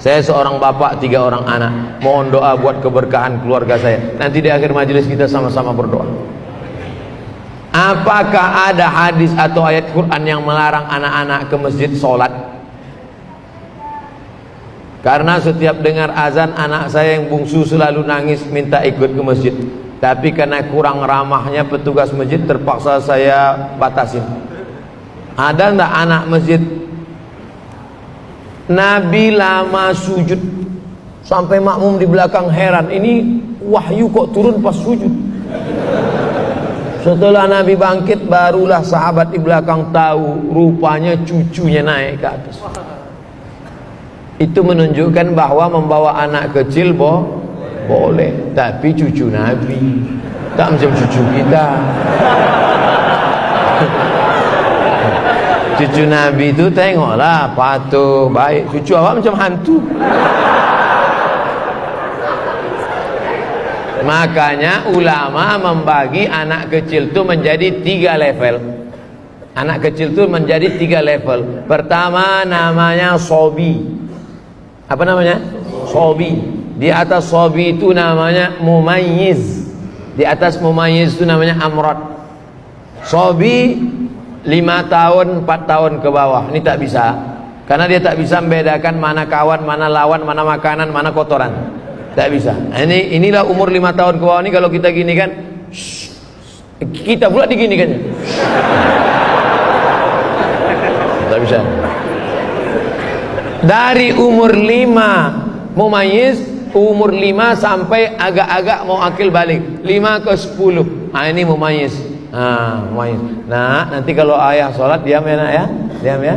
Saya seorang bapak, 3 orang anak. Mohon doa buat keberkahan keluarga saya. Nanti di akhir majelis kita sama-sama berdoa. Apakah ada hadis atau ayat Quran yang melarang anak-anak ke masjid sholat? Karena setiap dengar azan, anak saya yang bungsu selalu nangis minta ikut ke masjid. Tapi karena kurang ramahnya petugas masjid, terpaksa saya batasin. Ada enggak anak masjid? Nabi lama sujud sampai makmum di belakang heran, ini wahyu kok turun pas sujud. Setelah Nabi bangkit, barulah sahabat di belakang tahu rupanya cucunya naik ke atas. Itu menunjukkan bahwa membawa anak kecil boleh, tapi cucu Nabi, tak macam cucu kita. Cucu Nabi itu tengoklah patuh, baik. Cucu awak macam hantu. Makanya ulama membagi anak kecil itu menjadi 3 level. Anak kecil itu menjadi 3 level. Pertama namanya sobi. Apa namanya? Sobi. Di atas sobi itu namanya mumayyiz. Di atas mumayyiz itu namanya amrod. Sobi 5 tahun, 4 tahun ke bawah. Ini tak bisa. Karena dia tak bisa membedakan mana kawan, mana lawan, mana makanan, mana kotoran. Tak bisa. Inilah umur 5 tahun ke bawah ini. Kalau kita gini kan, kita pula diginikan. Tak bisa. Dari umur 5 mumayyiz, umur 5 sampai agak-agak mau akil balik, 5 ke 10. Ini mumayyiz. Mumayyiz. Nah, nanti kalau ayah sholat diam ya nak ya, diam ya.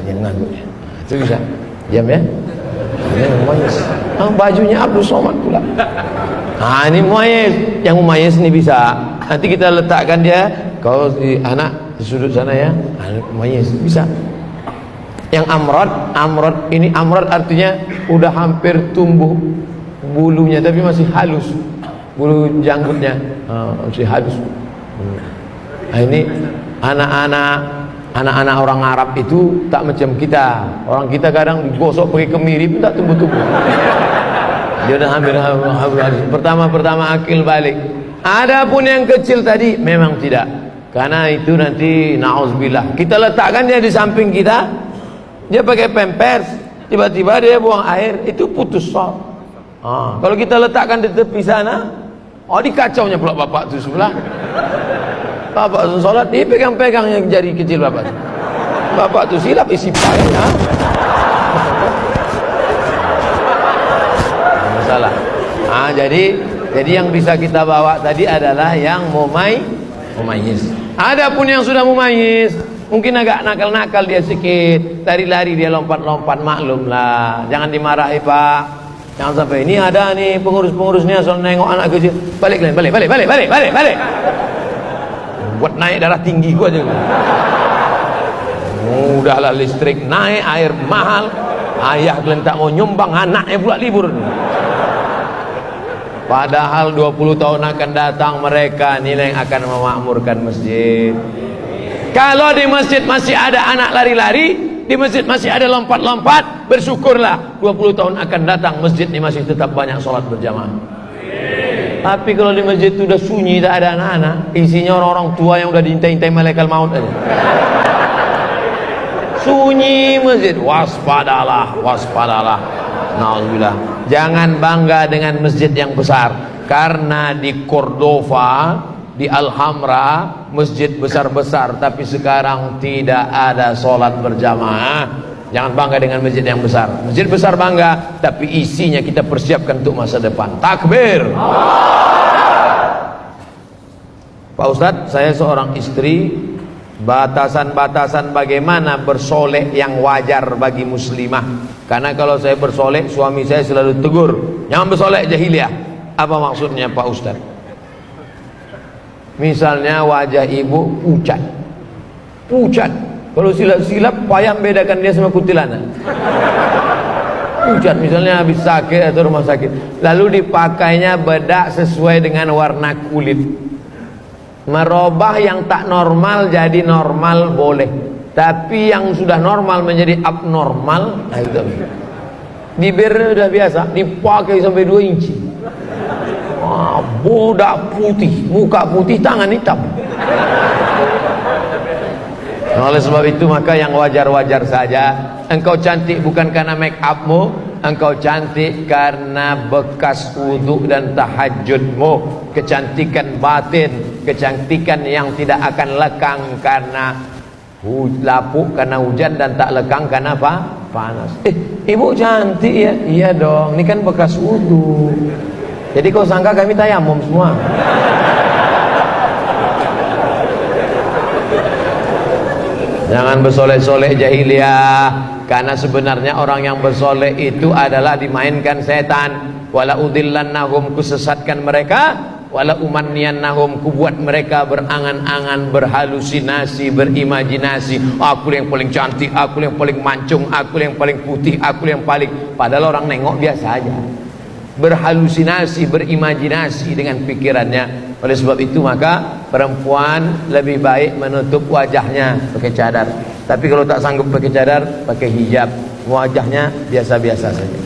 Jangan ngangguk ya. Itu bisa. Diam ya. Ini mumayyiz. Bajunya Abdul Somad pula. Ini mumayyiz. Yang mumayyiz ini bisa. Nanti kita letakkan dia. Kalau di anak di sudut sana ya, mumayyiz bisa. Yang amrod ini, amrod artinya udah hampir tumbuh bulunya tapi masih halus. Bulu janggutnya masih halus. Ini anak-anak orang Arab itu tak macam kita. Orang kita kadang digosok pakai kemiri pun tak tumbuh-tumbuh. Dia udah hampir halus. Pertama akil balik. Adapun yang kecil tadi memang tidak. Karena itu nanti na'udzubillah. Kita letakkan dia di samping kita. Dia pakai pampers, tiba-tiba dia buang air, itu putus sholat. Kalau kita letakkan di tepi sana, dikacaunya pula bapak tu sebelah. Bapak tu sholat, dia pegang-pegang yang jari kecil bapak tu. Bapak tu silap isi payahnya. Masalah. Jadi yang bisa kita bawa tadi adalah yang mumayyiz. Adapun yang sudah mumayyiz, mungkin agak nakal-nakal dia sikit, lari-lari dia lompat-lompat, maklum lah. Jangan dimarahi pak. Jangan sampai ini ada nih pengurus-pengurusnya asal nengok anak kecil. Balik. Buat naik darah tinggi gua aja. Udahlah listrik naik, air mahal. Ayah kalian tak mau nyumbang, anaknya pula libur. Padahal 20 tahun akan datang mereka nilai yang akan memakmurkan masjid. Kalau di masjid masih ada anak lari-lari, di masjid masih ada lompat-lompat, bersyukurlah 20 tahun akan datang masjid ini masih tetap banyak sholat berjamaah. Tapi kalau di masjid itu udah sunyi, tak ada anak-anak, isinya orang-orang tua yang udah diintai-intai malaikat maut aja. Sunyi masjid, waspadalah. Na'udzubillah. Jangan bangga dengan masjid yang besar, karena di Cordova, di Alhambra, masjid besar-besar, tapi sekarang tidak ada sholat berjamaah. Jangan bangga dengan masjid yang besar. Masjid besar bangga, tapi isinya kita persiapkan untuk masa depan. Takbir. Pak Ustadz, saya seorang istri. Batasan-batasan bagaimana bersolek yang wajar bagi muslimah. Karena kalau saya bersolek, suami saya selalu tegur, jangan bersolek jahiliyah. Apa maksudnya Pak Ustadz? Misalnya wajah ibu pucat. Kalau silap-silap payah membedakan dia sama kuntilanak. Pucat misalnya habis sakit atau rumah sakit, lalu dipakainya bedak sesuai dengan warna kulit. Merubah yang tak normal jadi normal boleh, tapi yang sudah normal menjadi abnormal, itu. bibir udah biasa, dipakai sampai 2 inci. Wah, bodak putih, muka putih, tangan hitam. Oleh sebab itu maka yang wajar-wajar saja. Engkau cantik bukan karena make upmu, engkau cantik karena bekas wudhu dan tahajudmu. Kecantikan batin, kecantikan yang tidak akan lekang karena lapuk, karena hujan, dan tak lekang karena apa? Panas. Ibu cantik ya? Iya dong, ini kan bekas wudhu. Jadi kau sangka kami tayamum semua? Jangan bersolek-solek jahiliyah, karena sebenarnya orang yang bersolek itu adalah dimainkan setan. Wala udillannahum, kusesatkan mereka, wala umanniyannahum, kubuat mereka berangan-angan, berhalusinasi, berimajinasi. Aku yang paling cantik, aku yang paling mancung, aku yang paling putih, aku yang paling, padahal orang nengok biasa aja. Berhalusinasi, berimajinasi dengan pikirannya. Oleh sebab itu maka perempuan lebih baik menutup wajahnya pakai cadar. Tapi kalau tak sanggup pakai cadar, pakai hijab. Wajahnya biasa-biasa saja.